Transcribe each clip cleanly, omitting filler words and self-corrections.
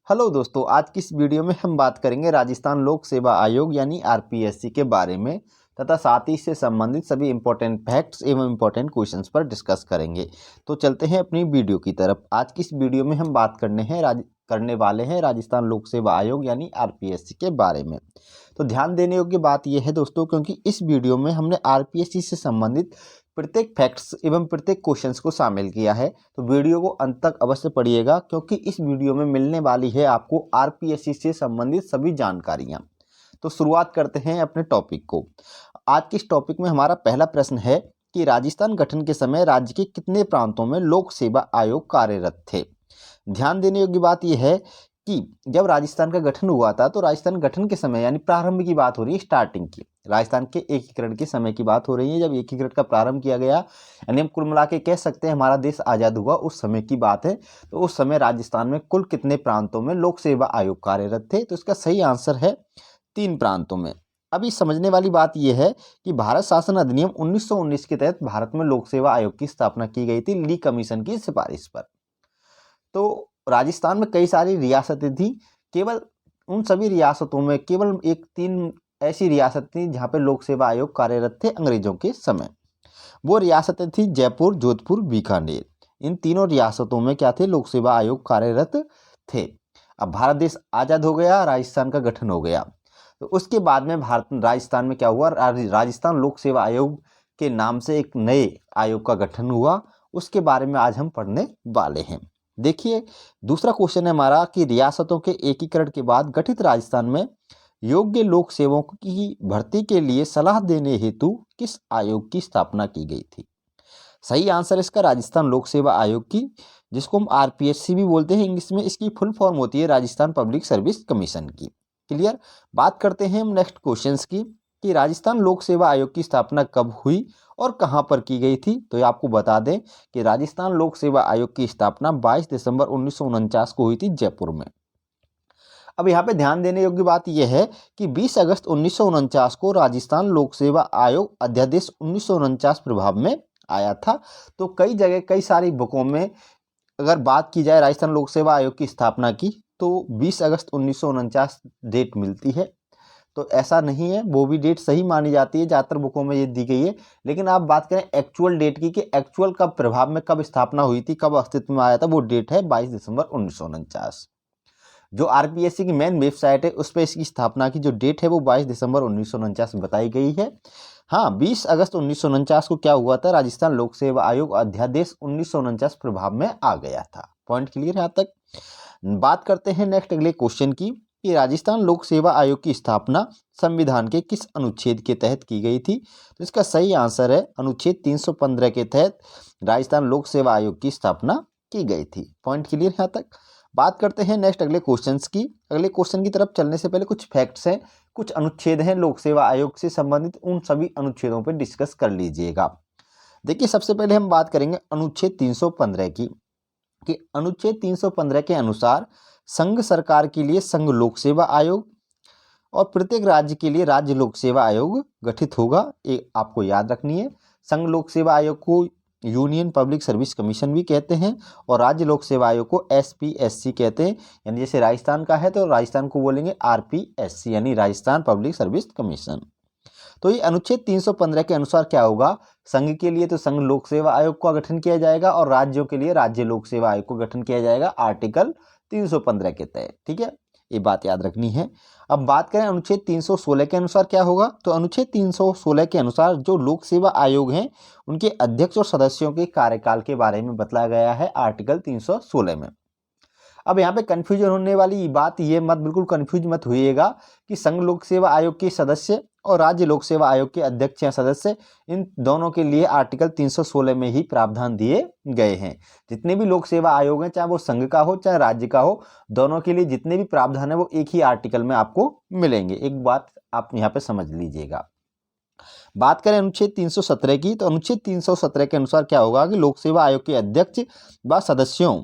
Hello दोस्तों, आज की इस वीडियो में हम बात करेंगे राजस्थान लोक सेवा आयोग यानी आरपीएससी के बारे में तथा साथ ही इससे संबंधित सभी इंपॉर्टेंट फैक्ट्स एवं इंपॉर्टेंट क्वेश्चंस पर डिस्कस करेंगे। तो चलते हैं अपनी वीडियो की तरफ। आज की इस वीडियो में हम बात करने वाले हैं राजस्थान लोक सेवा आयोग यानी आरपीएससी के बारे में। तो ध्यान देने योग्य बात यह है दोस्तों, क्योंकि इस वीडियो में हमने आरपीएससी से संबंधित प्रत्येक फैक्ट्स एवं प्रत्येक क्वेश्चंस को शामिल किया है। तो वीडियो को अंत तक अवश्य पढ़िएगा, क्योंकि इस वीडियो में मिलने वाली है आपको आरपीएससी से संबंधित सभी जानकारियां। तो शुरुआत करते हैं अपने टॉपिक को। आज के इस टॉपिक में हमारा पहला प्रश्न है कि राजस्थान गठन के समय राज्य के कितने प्रांतों में लोक सेवा आयोग कार्यरत थे। ध्यान देने योग्य बात यह है कि जब राजस्थान का गठन हुआ था तो राजस्थान गठन के समय यानी प्रारंभ की बात हो रही है, स्टार्टिंग की, राजस्थान के एकीकरण के समय की बात हो रही है। जब एकीकरण का प्रारंभ किया गया यानी हम कुल मिला के कह सकते हैं हमारा देश आज़ाद हुआ, उस समय की बात है। तो उस समय राजस्थान में कुल कितने प्रांतों में लोक सेवा आयोग कार्यरत थे? तो इसका सही आंसर है 3 प्रांतों में। अभी समझने वाली बात यह है कि भारत शासन अधिनियम 1919 के तहत भारत में लोक सेवा आयोग की स्थापना की गई थी ली कमीशन की सिफारिश पर। तो राजस्थान में कई सारी रियासतें थी, केवल उन सभी रियासतों में केवल 3 ऐसी रियासत थी जहाँ पे लोक सेवा आयोग कार्यरत थे अंग्रेजों के समय। वो रियासतें थी जयपुर, जोधपुर, बीकानेर। इन तीनों रियासतों में क्या थे? लोक सेवा आयोग कार्यरत थे। अब भारत देश आज़ाद हो गया, राजस्थान का गठन हो गया, तो उसके बाद में राजस्थान में क्या हुआ? राजस्थान लोक सेवा आयोग के नाम से एक नए आयोग का गठन हुआ। उसके बारे में आज हम पढ़ने वाले हैं। देखिए, दूसरा क्वेश्चन है हमारा कि रियासतों के एकीकरण के बाद गठित राजस्थान में योग्य लोक सेवकों की भर्ती के लिए सलाह देने हेतु किस आयोग की स्थापना की गई थी? सही आंसर इसका राजस्थान लोक सेवा आयोग की, जिसको हम आरपीएससी भी बोलते हैं इंग्लिश में। इसकी फुल फॉर्म होती है राजस्थान पब्लिक सर्विस कमीशन की। क्लियर। बात करते हैं हम नेक्स्ट क्वेश्चंस की कि राजस्थान लोक सेवा आयोग की स्थापना कब हुई और कहां पर की गई थी। तो ये आपको बता दें कि राजस्थान लोक सेवा आयोग की स्थापना 22 दिसंबर 1949 को हुई थी जयपुर में। अब यहाँ पे ध्यान देने योग्य बात यह है कि 20 अगस्त 1949 को राजस्थान लोक सेवा आयोग अध्यादेश 1949 प्रभाव में आया था। तो कई जगह कई सारी बुकों में अगर बात की जाए राजस्थान लोक सेवा आयोग की स्थापना की तो 20 अगस्त 1949 डेट मिलती है। तो ऐसा नहीं है, वो भी डेट सही मानी जाती है, ज़्यादातर बुकों में ये दी गई है। लेकिन आप बात करें एक्चुअल डेट की कि एक्चुअल कब प्रभाव में कब स्थापना हुई थी, कब अस्तित्व में आया था, वो डेट है 22 दिसंबर 1949। जो आरपीएससी की मेन वेबसाइट है उस पर इसकी स्थापना की जो डेट है वो 22 दिसंबर 1949 बताई गई है। हाँ, 20 अगस्त 1949 को क्या हुआ था? राजस्थान लोक सेवा आयोग अध्यादेश 1949 प्रभाव में आ गया था। पॉइंट क्लियर है यहाँ तक? बात करते हैं नेक्स्ट अगले क्वेश्चन की कि राजस्थान लोक सेवा आयोग की स्थापना संविधान के किस अनुच्छेद के तहत की गई थी? तो इसका सही आंसर है अनुच्छेद 315 के तहत राजस्थान लोक सेवा आयोग की स्थापना की गई थी। पॉइंट क्लियर है यहाँ तक? बात करते हैं नेक्स्ट अगले क्वेश्चंस की। अगले क्वेश्चन की तरफ चलने से पहले कुछ फैक्ट्स हैं, कुछ अनुच्छेद हैं लोक सेवा आयोग से संबंधित, उन सभी अनुच्छेदों पर डिस्कस कर लीजिएगा। देखिए, सबसे पहले हम बात करेंगे अनुच्छेद 315 की कि अनुच्छेद 315 के अनुसार संघ सरकार के लिए संघ लोक सेवा आयोग और प्रत्येक राज्य के लिए राज्य लोक सेवा आयोग गठित होगा। ये आपको याद रखनी है। संघ लोक सेवा आयोग को यूनियन पब्लिक सर्विस कमीशन भी कहते हैं और राज्य लोक सेवा आयोग को एसपीएससी कहते हैं। यानी जैसे राजस्थान का है तो राजस्थान को बोलेंगे आरपीएससी यानी राजस्थान पब्लिक सर्विस कमीशन। तो ये अनुच्छेद 315 के अनुसार क्या होगा? संघ के लिए तो संघ लोक सेवा आयोग का गठन किया जाएगा और राज्यों के लिए राज्य लोक सेवा आयोग को गठन किया जाएगा आर्टिकल 315 के तहत। ठीक है, ये बात याद रखनी है। अब बात करें अनुच्छेद 316 के अनुसार क्या होगा? तो अनुच्छेद 316 के अनुसार जो लोक सेवा आयोग हैं उनके अध्यक्ष और सदस्यों के कार्यकाल के बारे में बतलाया गया है आर्टिकल 316 में। अब यहाँ पे कंफ्यूजन होने वाली बात ये बिल्कुल कंफ्यूज मत होइएगा कि संघ लोक सेवा आयोग के सदस्य और राज्य लोक सेवा आयोग के अध्यक्ष या सदस्य, इन दोनों के लिए आर्टिकल 316 में ही प्रावधान दिए गए हैं। जितने भी लोक सेवा आयोग हैं, चाहे वो संघ का हो चाहे राज्य का हो, दोनों के लिए जितने भी प्रावधान है वो एक ही आर्टिकल में आपको मिलेंगे। एक बात आप यहाँ पे समझ लीजिएगा। बात करें अनुच्छेद 317 की, तो अनुच्छेद 317 के अनुसार क्या होगा कि लोक सेवा आयोग के अध्यक्ष व सदस्यों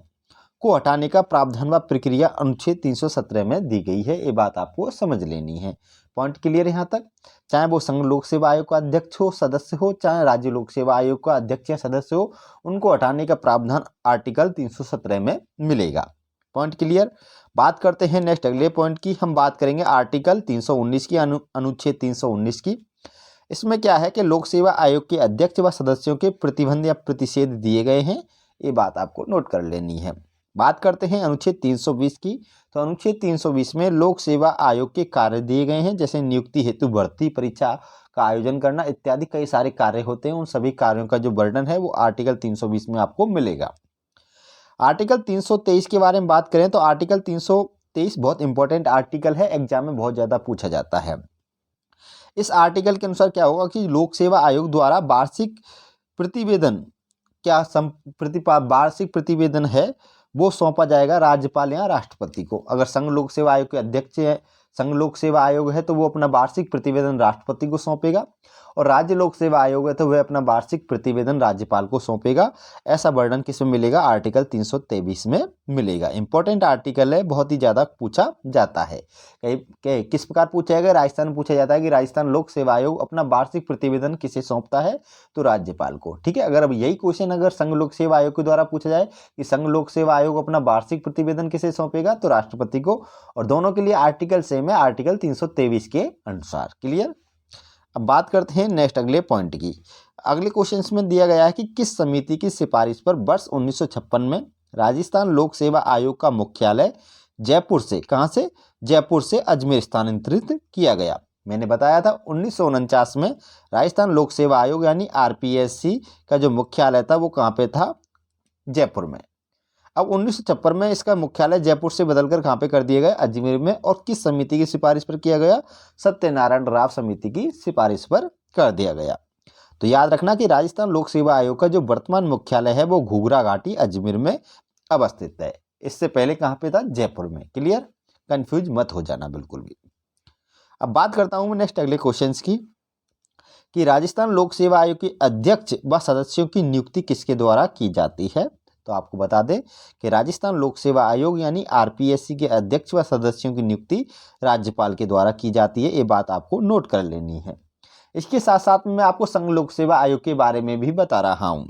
को हटाने का प्रावधान व प्रक्रिया अनुच्छेद 317 में दी गई है। ये बात आपको समझ लेनी है। पॉइंट क्लियर है यहाँ तक? चाहे वो संघ लोक सेवा आयोग का अध्यक्ष हो, सदस्य हो, चाहे राज्य लोक सेवा आयोग का अध्यक्ष या सदस्य हो, उनको हटाने का प्रावधान आर्टिकल 317 में मिलेगा। Point clear? बात करते हैं नेक्स्ट अगले पॉइंट की। हम बात करेंगे आर्टिकल 319 की, अनुच्छेद 319 की। इसमें क्या है कि लोक सेवा आयोग के अध्यक्ष व सदस्यों के प्रतिबंध या प्रतिषेध दिए गए हैं, ये बात आपको नोट कर लेनी है। बात करते हैं अनुच्छेद 320 की। तो अनुच्छेद 320 में लोक सेवा आयोग के कार्य दिए गए हैं, जैसे नियुक्ति हेतु भर्ती परीक्षा का आयोजन करना इत्यादि कई सारे कार्य होते हैं। उन सभी कार्यों का जो वर्णन है वो आर्टिकल 320 में आपको मिलेगा। आर्टिकल 323 के बारे में बात करें तो आर्टिकल 323 बहुत इंपॉर्टेंट आर्टिकल है, एग्जाम में बहुत ज़्यादा पूछा जाता है। इस आर्टिकल के अनुसार क्या होगा कि लोक सेवा आयोग द्वारा वार्षिक प्रतिवेदन वार्षिक प्रतिवेदन है वो सौंपा जाएगा राज्यपाल या राष्ट्रपति को। अगर संघ लोक सेवा आयोग के अध्यक्ष है, संघ लोक सेवा आयोग है तो वो अपना वार्षिक प्रतिवेदन राष्ट्रपति को सौंपेगा, और राज्य लोक सेवा आयोग है तो वह अपना वार्षिक प्रतिवेदन राज्यपाल को सौंपेगा। ऐसा वर्णन किसमें मिलेगा? आर्टिकल 323 में मिलेगा। इंपॉर्टेंट आर्टिकल है, बहुत ही ज़्यादा पूछा जाता है। किस प्रकार पूछा जाएगा? राजस्थान पूछा जाता है कि राजस्थान लोक सेवा आयोग अपना वार्षिक प्रतिवेदन किसे सौंपता है? तो राज्यपाल को। ठीक है, अगर अब यही क्वेश्चन अगर संघ लोक सेवा आयोग के द्वारा पूछा जाए कि संघ लोक सेवा आयोग अपना वार्षिक प्रतिवेदन किसे सौंपेगा? तो राष्ट्रपति को। और दोनों के लिए आर्टिकल सेम है, आर्टिकल 323 के अनुसार। क्लियर? अब बात करते हैं नेक्स्ट अगले पॉइंट की। अगले क्वेश्चन में दिया गया है कि किस समिति की सिफारिश पर वर्ष 1956 में राजस्थान लोक सेवा आयोग का मुख्यालय जयपुर से, कहां से? जयपुर से अजमेर स्थानांतरित किया गया। मैंने बताया था 1949 में राजस्थान लोक सेवा आयोग यानी आरपीएससी का जो मुख्यालय था वो कहां पे था? जयपुर में। अब 1956 में इसका मुख्यालय जयपुर से बदलकर कहां पे कर दिया गया? अजमेर में। और किस समिति की सिफारिश पर किया गया? सत्यनारायण राव समिति की सिफारिश पर कर दिया गया। तो याद रखना कि राजस्थान लोक सेवा आयोग का जो वर्तमान मुख्यालय है वो घूघरा घाटी अजमेर में अवस्थित है। इससे पहले कहां पे था? जयपुर में। क्लियर? कंफ्यूज मत हो जाना बिल्कुल भी। अब बात करता हूं मैं नेक्स्ट अगले क्वेश्चन की कि राजस्थान लोक सेवा आयोग के अध्यक्ष व सदस्यों की नियुक्ति किसके द्वारा की जाती है? तो आपको बता दें कि राजस्थान लोक सेवा आयोग यानी आरपीएससी के अध्यक्ष व सदस्यों की नियुक्ति राज्यपाल के द्वारा की जाती है। ये बात आपको नोट कर लेनी है। इसके साथ साथ में मैं आपको संघ लोक सेवा आयोग के बारे में भी बता रहा हूँ।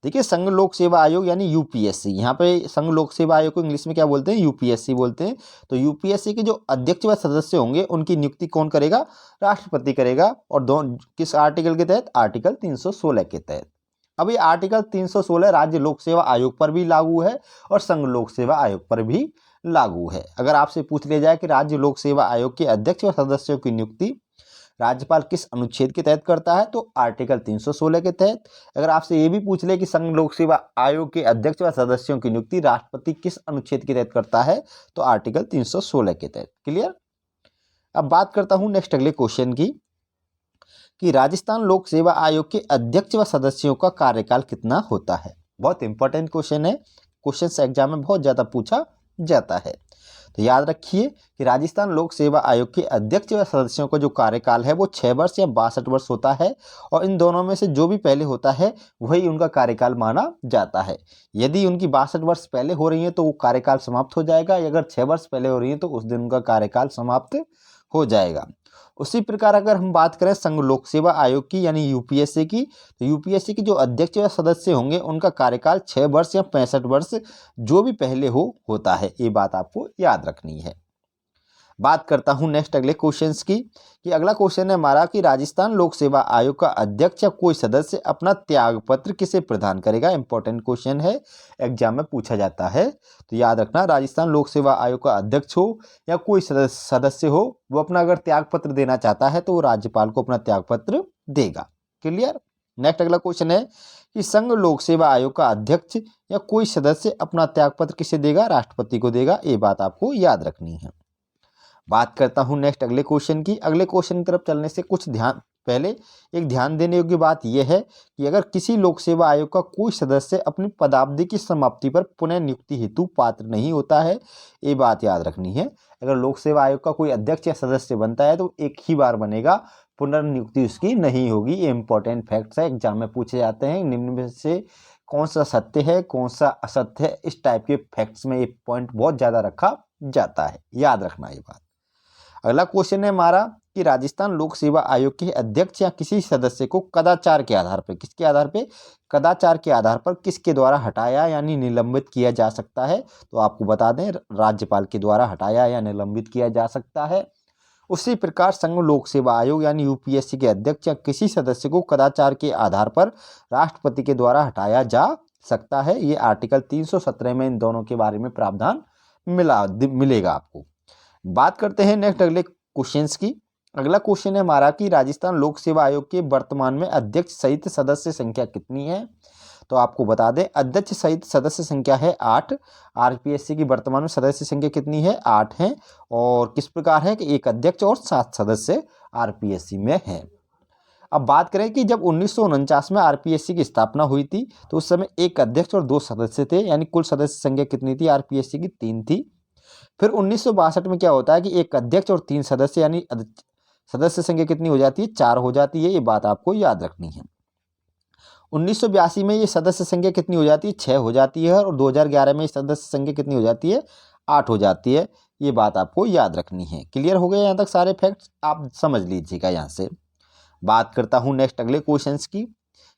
देखिए, संघ लोक सेवा आयोग यानी यूपीएससी, यहाँ पे संघ लोक सेवा आयोग को इंग्लिश में क्या बोलते हैं? यूपीएससी बोलते हैं। तो यूपीएससी के जो अध्यक्ष व सदस्य होंगे उनकी नियुक्ति कौन करेगा? राष्ट्रपति करेगा। और किस आर्टिकल के तहत? आर्टिकल 316 के तहत। अब ये आर्टिकल 316 राज्य लोक सेवा आयोग पर भी लागू है और संघ लोक सेवा आयोग पर भी लागू है। अगर आपसे पूछ लिया जाए कि राज्य लोक सेवा आयोग के अध्यक्ष व सदस्यों की नियुक्ति राज्यपाल किस अनुच्छेद के तहत करता है? तो आर्टिकल 316 के तहत। अगर आपसे ये भी पूछ ले कि संघ लोक सेवा आयोग के अध्यक्ष व सदस्यों की नियुक्ति राष्ट्रपति किस अनुच्छेद के तहत करता है? तो आर्टिकल 316 के तहत। क्लियर? अब बात करता हूं नेक्स्ट अगले क्वेश्चन की कि राजस्थान लोक सेवा आयोग के अध्यक्ष व सदस्यों का कार्यकाल कितना होता है? बहुत इंपॉर्टेंट क्वेश्चन है, क्वेश्चन एग्जाम में बहुत ज्यादा पूछा जाता है। तो याद रखिए कि राजस्थान लोक सेवा आयोग के अध्यक्ष व सदस्यों का जो कार्यकाल है वो 6 वर्ष या 62 वर्ष होता है, और इन दोनों में से जो भी पहले होता है वही उनका कार्यकाल माना जाता है। यदि उनकी 62 वर्ष पहले हो रही है तो वो कार्यकाल समाप्त हो जाएगा, या अगर 6 वर्ष पहले हो रही है तो उस दिन उनका कार्यकाल समाप्त हो जाएगा। उसी प्रकार अगर हम बात करें संघ लोक सेवा आयोग की यानी यूपीएससी की, तो यूपीएससी के जो अध्यक्ष व सदस्य होंगे उनका कार्यकाल 6 वर्ष या 65 वर्ष जो भी पहले होता है। ये बात आपको याद रखनी है। बात करता हूं नेक्स्ट अगले क्वेश्चंस की कि अगला क्वेश्चन है हमारा कि राजस्थान लोक सेवा आयोग का अध्यक्ष या कोई सदस्य अपना त्याग पत्र किसे प्रदान करेगा? इंपॉर्टेंट क्वेश्चन है, एग्जाम में पूछा जाता है। तो याद रखना, राजस्थान लोक सेवा आयोग का अध्यक्ष हो या कोई सदस्य हो, वो अपना अगर त्याग पत्र देना चाहता है तो वो राज्यपाल को अपना त्याग पत्र देगा। क्लियर? नेक्स्ट अगला क्वेश्चन है कि संघ लोक सेवा आयोग का अध्यक्ष या कोई सदस्य अपना त्याग पत्र किसे देगा? राष्ट्रपति को देगा। ये बात आपको याद रखनी है। बात करता हूं नेक्स्ट अगले क्वेश्चन की। अगले क्वेश्चन की तरफ चलने से कुछ पहले एक ध्यान देने योग्य बात यह है कि अगर किसी लोक सेवा आयोग का कोई सदस्य अपनी पदावधि की समाप्ति पर पुनः नियुक्ति हेतु पात्र नहीं होता है, ये बात याद रखनी है। अगर लोक सेवा आयोग का कोई अध्यक्ष या सदस्य बनता है तो एक ही बार बनेगा, पुनर्नियुक्ति उसकी नहीं होगी। ये इंपॉर्टेंट फैक्ट्स है, एग्जाम में पूछे जाते हैं। निम्न में से कौन सा सत्य है, कौन सा असत्य है, इस टाइप के फैक्ट्स में ये पॉइंट बहुत ज्यादा रखा जाता है, याद रखना ये बात। अगला क्वेश्चन है हमारा कि राजस्थान लोक सेवा आयोग के अध्यक्ष या किसी सदस्य को कदाचार के आधार पर, किसके आधार पर, कदाचार के आधार पर किसके द्वारा हटाया यानी निलंबित किया जा सकता है? तो आपको बता दें, राज्यपाल के द्वारा हटाया या निलंबित किया जा सकता है। उसी प्रकार संघ लोक सेवा आयोग यानी यूपीएससी के अध्यक्ष या किसी सदस्य को कदाचार के आधार पर राष्ट्रपति के द्वारा हटाया जा सकता है। ये आर्टिकल 317 में इन दोनों के बारे में प्रावधान मिलेगा आपको। बात करते हैं नेक्स्ट अगले क्वेश्चंस की। अगला क्वेश्चन है हमारा कि राजस्थान लोक सेवा आयोग के वर्तमान में अध्यक्ष सहित सदस्य संख्या कितनी है? तो आपको बता दें, अध्यक्ष सहित सदस्य संख्या है 8। आरपीएससी की वर्तमान में सदस्य संख्या कितनी है? 8 है। और किस प्रकार है कि एक अध्यक्ष और 7 सदस्य आरपीएससी में हैं। अब बात करें कि जब 1949 में आरपीएससी की स्थापना हुई थी तो उस समय एक अध्यक्ष और 2 सदस्य थे, यानी कुल सदस्य संख्या कितनी थी आरपीएससी की? 3 थी। फिर 1962 में क्या होता है कि एक अध्यक्ष और 3 सदस्य यानी सदस्य संख्या कितनी हो जाती है? 4 हो जाती है। ये बात आपको याद रखनी है। 1982 में ये सदस्य संख्या कितनी हो जाती है? 6 हो जाती है। और 2011 में सदस्य संख्या कितनी हो जाती है? 8 हो जाती है। ये बात आपको याद रखनी है। क्लियर हो गए यहाँ तक सारे फैक्ट्स? आप समझ लीजिएगा। यहाँ से बात करता हूँ नेक्स्ट अगले क्वेश्चंस की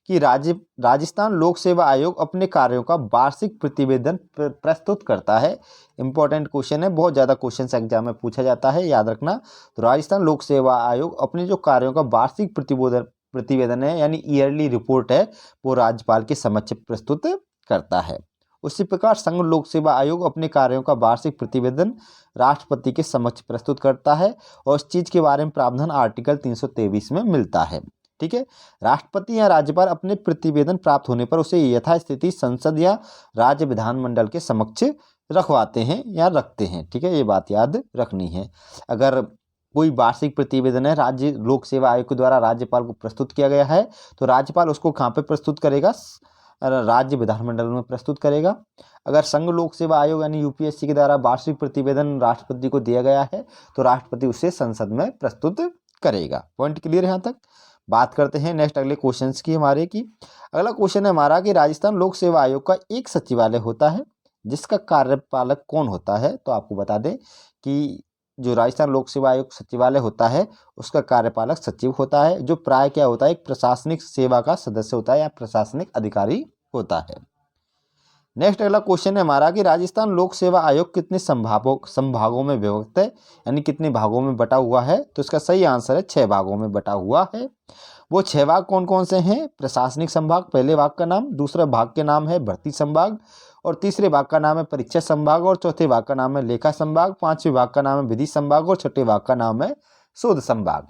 कि राजस्थान लोक सेवा आयोग अपने कार्यों का वार्षिक प्रतिवेदन प्रस्तुत करता है। इंपॉर्टेंट क्वेश्चन है, बहुत ज़्यादा क्वेश्चन एग्जाम में पूछा जाता है, याद रखना। तो राजस्थान लोक सेवा आयोग अपने जो कार्यों का वार्षिक प्रतिवेदन है यानी ईयरली रिपोर्ट है, वो राज्यपाल के समक्ष प्रस्तुत करता है। उसी प्रकार संघ लोक सेवा आयोग अपने कार्यों का वार्षिक प्रतिवेदन राष्ट्रपति के समक्ष प्रस्तुत करता है और इस चीज के बारे में प्रावधान आर्टिकल 323 में मिलता है। ठीक है, राष्ट्रपति या राज्यपाल अपने प्रतिवेदन प्राप्त होने पर उसे यथास्थिति संसद या राज्य विधानमंडल के समक्ष रखवाते हैं या रखते हैं। ठीक है, ये बात याद रखनी है। अगर कोई वार्षिक प्रतिवेदन है राज्य लोक सेवा आयोग के द्वारा राज्यपाल को प्रस्तुत किया गया है तो राज्यपाल उसको कहाँ पे प्रस्तुत करेगा? राज्य विधानमंडल में प्रस्तुत करेगा। अगर संघ लोक सेवा आयोग यानी यूपीएससी के द्वारा वार्षिक प्रतिवेदन राष्ट्रपति को दिया गया है तो राष्ट्रपति उसे संसद में प्रस्तुत करेगा। पॉइंट क्लियर है यहाँ तक? बात करते हैं नेक्स्ट अगले क्वेश्चंस की हमारे की। अगला क्वेश्चन है हमारा कि राजस्थान लोक सेवा आयोग का एक सचिवालय होता है जिसका कार्यपालक कौन होता है? तो आपको बता दें कि जो राजस्थान लोक सेवा आयोग सचिवालय होता है उसका कार्यपालक सचिव होता है, जो प्राय क्या होता है? एक प्रशासनिक सेवा का सदस्य होता है या प्रशासनिक अधिकारी होता है। नेक्स्ट अगला क्वेश्चन है हमारा कि राजस्थान लोक सेवा आयोग कितने संभागों में विभक्त है यानी कितने भागों में बटा हुआ है? तो इसका सही आंसर है 6 भागों में बटा हुआ है। वो 6 भाग कौन कौन से हैं? प्रशासनिक संभाग पहले भाग का नाम, दूसरा भाग के नाम है भर्ती संभाग, और तीसरे भाग का नाम है परीक्षा संभाग, और चौथे भाग का नाम है लेखा संभाग, पांचवें भाग का नाम है विधि संभाग, और छठे भाग का नाम है शोध संभाग।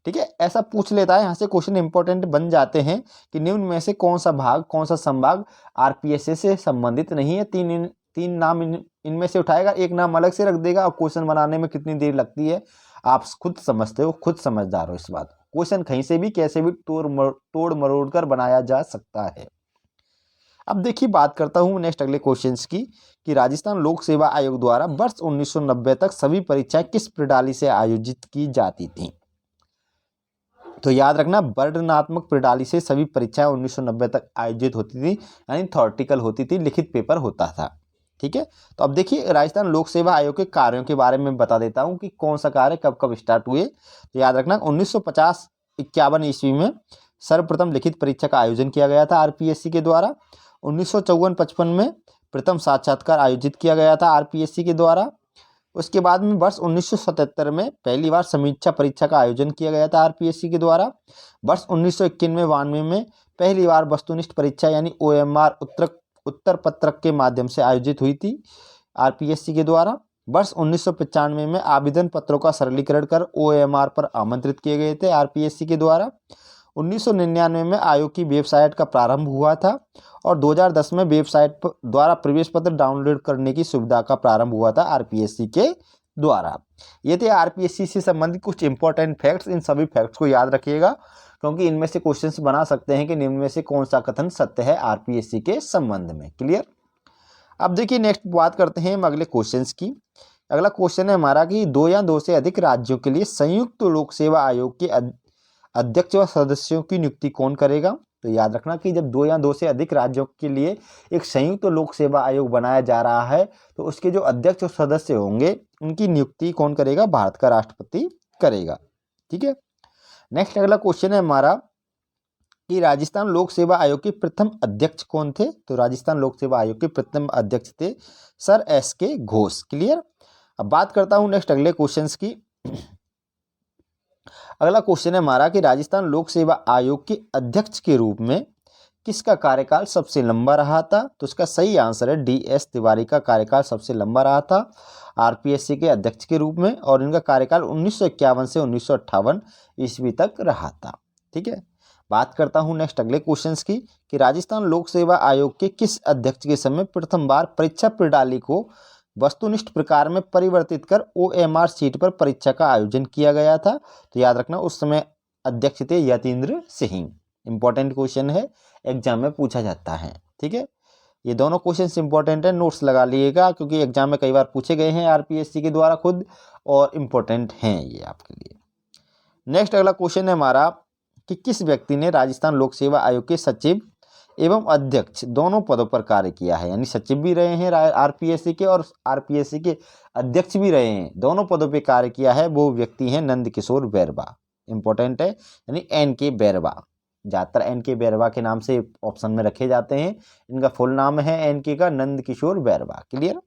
ठीक है, ऐसा पूछ लेता है, यहाँ से क्वेश्चन इंपॉर्टेंट बन जाते हैं कि निम्न में से कौन सा भाग, कौन सा संभाग आरपीएससी से संबंधित नहीं है। तीन नाम इनमें से उठाएगा, एक नाम अलग से रख देगा, और क्वेश्चन बनाने में कितनी देर लगती है आप खुद समझते हो, खुद समझदार हो इस बात। क्वेश्चन कहीं से भी कैसे भी तोड़ मरोड़ कर बनाया जा सकता है। अब देखिए बात करता हूं नेक्स्ट अगले क्वेश्चंस की कि राजस्थान लोक सेवा आयोग द्वारा वर्ष 1990 तक सभी परीक्षाएं किस प्रणाली से आयोजित की जाती थी? तो याद रखना, वर्णनात्मक प्रणाली से सभी परीक्षाएं 1990 तक आयोजित होती थी, यानी थ्योरेटिकल होती थी, लिखित पेपर होता था। ठीक है, तो अब देखिए राजस्थान लोक सेवा आयोग के कार्यों के बारे में बता देता हूं कि कौन सा कार्य कब कब स्टार्ट हुए। तो याद रखना 1950-51 ईस्वी में सर्वप्रथम लिखित परीक्षा का आयोजन किया गया था आरपीएससी के द्वारा। 1954-55 में प्रथम साक्षात्कार आयोजित किया गया था आरपीएससी के द्वारा। उसके बाद में वर्ष 1977 में पहली बार समीक्षा परीक्षा का आयोजन किया गया था आरपीएससी के द्वारा। वर्ष 1991-92 में पहली बार वस्तुनिष्ठ परीक्षा यानी ओएमआर उत्तर पत्रक के माध्यम से आयोजित हुई थी आरपीएससी के द्वारा। वर्ष 1995 में आवेदन पत्रों का सरलीकरण कर ओएमआर पर आमंत्रित किए गए थे आरपीएससी के द्वारा। 1999 में आयोग की वेबसाइट का प्रारंभ हुआ था और 2010 में वेबसाइट द्वारा प्रवेश पत्र डाउनलोड करने की सुविधा का प्रारंभ हुआ था आरपीएससी के द्वारा। ये थे आरपीएससी से संबंधित कुछ इंपॉर्टेंट फैक्ट्स। इन सभी फैक्ट्स को याद रखिएगा क्योंकि इनमें से क्वेश्चंस बना सकते हैं कि निम्न में से कौन सा कथन सत्य है आरपीएससी के संबंध में। क्लियर? अब देखिए नेक्स्ट बात करते हैं हम अगले क्वेश्चंस की। अगला क्वेश्चन है हमारा कि 2 या 2 से अधिक राज्यों के लिए संयुक्त लोक सेवा आयोग के अध्यक्ष व सदस्यों की नियुक्ति कौन करेगा? तो याद रखना कि जब 2 या 2 से अधिक राज्यों के लिए एक संयुक्त लोक सेवा आयोग बनाया जा रहा है तो उसके जो अध्यक्ष और सदस्य होंगे उनकी नियुक्ति कौन करेगा? भारत का राष्ट्रपति करेगा। ठीक है। नेक्स्ट अगला क्वेश्चन है हमारा कि राजस्थान लोक सेवा आयोग के प्रथम अध्यक्ष कौन थे? तो राजस्थान लोक सेवा आयोग के प्रथम अध्यक्ष थे सर एस.के. घोष। क्लियर। अब बात करता हूं नेक्स्ट अगले क्वेश्चंस की। अगला क्वेश्चन है हमारा कि राजस्थान लोक सेवा आयोग के अध्यक्ष के रूप में किसका कार्यकाल सबसे लंबा रहा था? तो इसका सही आंसर है डी.एस. तिवारी का कार्यकाल सबसे लंबा रहा था आरपीएससी के अध्यक्ष के रूप में, और इनका कार्यकाल 1951 से 1958 ईस्वी तक रहा था। ठीक है। बात करता हूं नेक्स्ट अगले क्वेश्चंस की कि राजस्थान लोक सेवा आयोग के किस अध्यक्ष के समय प्रथम बार परीक्षा प्रणाली को वस्तुनिष्ठ प्रकार में परिवर्तित कर ओएमआर सीट पर परीक्षा का आयोजन किया गया था? तो याद रखना उस समय अध्यक्ष थे यतीन्द्र सिंह। इंपॉर्टेंट क्वेश्चन है, एग्जाम में पूछा जाता है। ठीक है। ये दोनों क्वेश्चन इंपॉर्टेंट है, नोट्स लगा लिएगा क्योंकि एग्जाम में कई बार पूछे गए हैं आरपीएससी के द्वारा खुद, और इम्पोर्टेंट हैं ये आपके लिए। नेक्स्ट अगला क्वेश्चन है हमारा कि किस व्यक्ति ने राजस्थान लोक सेवा आयोग के सचिव एवं अध्यक्ष दोनों पदों पर कार्य किया है? यानी सचिव भी रहे हैं आरपीएससी के और आरपीएससी के अध्यक्ष भी रहे हैं, दोनों पदों पर कार्य किया है। वो व्यक्ति हैं नंद किशोर बैरवा। इंपॉर्टेंट है, यानी एन.के. बैरवा। ज़्यादातर एन.के. बैरवा के नाम से ऑप्शन में रखे जाते हैं। इनका फुल नाम है एन.के. का नंद किशोर बैरवा। क्लियर।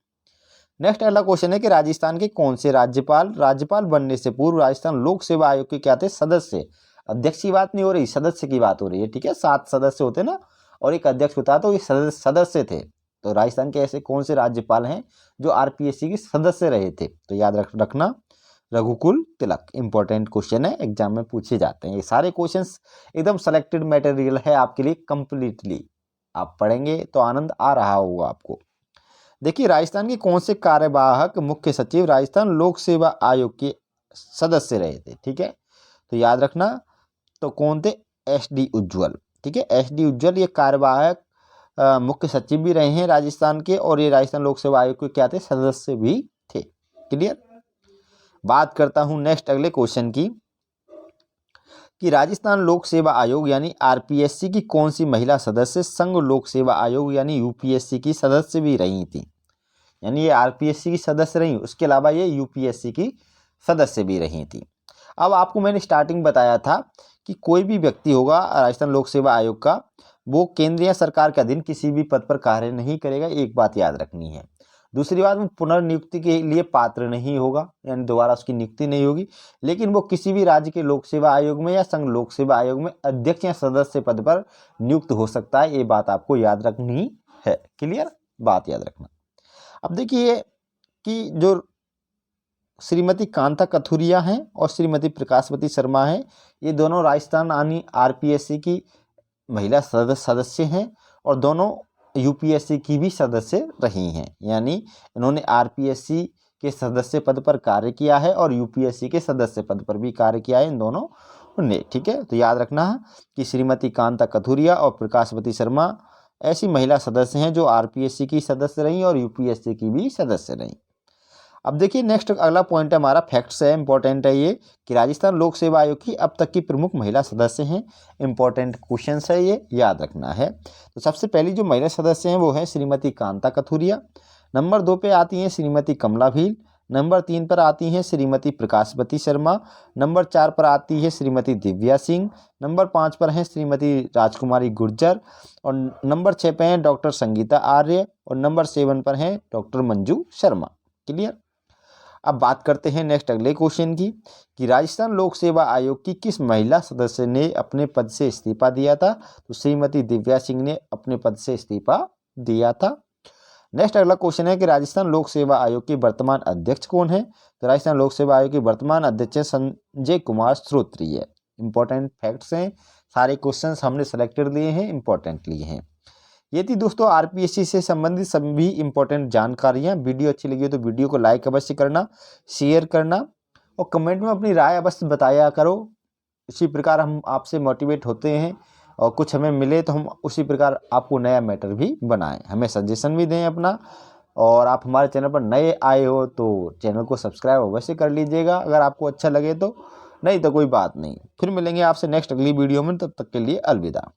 नेक्स्ट अगला क्वेश्चन है कि राजस्थान के कौन से राज्यपाल बनने से पूर्व राजस्थान लोक सेवा आयोग के क्या थे? सदस्य। अध्यक्ष की बात नहीं हो रही, सदस्य की बात हो रही है। ठीक है। 7 सदस्य होते ना और एक अध्यक्ष होता है, तो ये सदस्य थे। तो राजस्थान के ऐसे कौन से राज्यपाल हैं जो आरपीएससी के सदस्य रहे थे? तो याद रखना रघुकुल तिलक। इंपॉर्टेंट क्वेश्चन है, एग्जाम में पूछे जाते हैं। ये सारे क्वेश्चंस एकदम सेलेक्टेड मटेरियल है आपके लिए कंप्लीटली। आप पढ़ेंगे तो आनंद आ रहा होगा आपको। देखिए, राजस्थान के कौन से कार्यवाहक मुख्य सचिव राजस्थान लोक सेवा आयोग के सदस्य रहे थे? ठीक है। तो याद रखना, तो कौन थे? एस.डी. उज्ज्वल। ठीक है। एस.डी. उज्ज्वल ये कार्यवाहक मुख्य सचिव भी रहे हैं राजस्थान के, और ये राजस्थान लोक सेवा आयोग के क्या थे? सदस्य भी थे। क्लियर। बात करता हूं नेक्स्ट अगले क्वेश्चन की कि राजस्थान लोक सेवा आयोग यानी आरपीएससी की कौन सी महिला सदस्य संघ लोक सेवा आयोग यानी यूपीएससी की सदस्य भी रही थी? यानी ये आरपीएससी की सदस्य रही, उसके अलावा ये यूपीएससी की सदस्य भी रही थी। अब आपको मैंने स्टार्टिंग बताया था कि कोई भी व्यक्ति होगा राजस्थान लोक सेवा आयोग का, वो केंद्रीय सरकार के अधीन किसी भी पद पर कार्य नहीं करेगा। एक बात याद रखनी है। दूसरी बात, वो पुनर्नियुक्ति के लिए पात्र नहीं होगा, यानी दोबारा उसकी नियुक्ति नहीं होगी। लेकिन वो किसी भी राज्य के लोक सेवा आयोग में या संघ लोक सेवा आयोग में अध्यक्ष या सदस्य पद पर नियुक्त हो सकता है। ये बात आपको याद रखनी है। क्लियर। बात याद रखना। अब देखिए कि जो श्रीमती कांता कथुरिया हैं और श्रीमती प्रकाशवती शर्मा हैं, ये दोनों राजस्थान यानी आरपीएससी की महिला सदस्य हैं और दोनों यूपीएससी की भी सदस्य रही हैं। यानी इन्होंने आरपीएससी के सदस्य पद पर कार्य किया है और यूपीएससी के सदस्य पद पर भी कार्य किया है इन दोनों ने। ठीक है। तो याद रखना है कि श्रीमती कांता कथुरिया और प्रकाशवती शर्मा ऐसी महिला सदस्य हैं जो आरपीएससी की सदस्य रहीं और यूपीएससी की भी सदस्य रहीं। अब देखिए नेक्स्ट अगला पॉइंट है हमारा, फैक्ट्स है, इंपॉर्टेंट है ये कि राजस्थान लोक सेवा आयोग की अब तक की प्रमुख महिला सदस्य हैं। इंपॉर्टेंट क्वेश्चन है ये, याद रखना है। तो सबसे पहली जो महिला सदस्य हैं वो है श्रीमती कांता कथुरिया। नंबर 2 पे आती हैं श्रीमती कमला भील। नंबर 3 पर आती हैं श्रीमती प्रकाशवती शर्मा। नंबर 4 पर आती है श्रीमती दिव्या सिंह। नंबर 5 पर हैं श्रीमती राजकुमारी गुर्जर और नंबर 6 पे हैं डॉक्टर संगीता आर्य और नंबर 7 पर हैं डॉक्टर मंजू शर्मा। क्लियर। अब बात करते हैं नेक्स्ट अगले क्वेश्चन की कि राजस्थान लोक सेवा आयोग की किस महिला सदस्य ने अपने पद से इस्तीफा दिया था? तो श्रीमती दिव्या सिंह ने अपने पद से इस्तीफा दिया था। नेक्स्ट अगला क्वेश्चन है कि राजस्थान लोक सेवा आयोग के वर्तमान अध्यक्ष कौन है? तो राजस्थान लोक सेवा आयोग के वर्तमान अध्यक्ष संजय कुमार श्रोत्री है। इंपॉर्टेंट फैक्ट्स हैं, सारे क्वेश्चन हमने सेलेक्टेड लिए हैं, इंपॉर्टेंट लिए हैं। ये थी दोस्तों आरपीएससी से संबंधित सभी इंपॉर्टेंट जानकारियाँ। वीडियो अच्छी लगी हो तो वीडियो को लाइक अवश्य करना, शेयर करना और कमेंट में अपनी राय अवश्य बताया करो। इसी प्रकार हम आपसे मोटिवेट होते हैं और कुछ हमें मिले तो हम उसी प्रकार आपको नया मैटर भी बनाएं, हमें सजेशन भी दें अपना। और आप हमारे चैनल पर नए आए हो तो चैनल को सब्सक्राइब अवश्य कर लीजिएगा अगर आपको अच्छा लगे तो, नहीं तो कोई बात नहीं। फिर मिलेंगे आपसे नेक्स्ट अगली वीडियो में, तब तक के लिए अलविदा।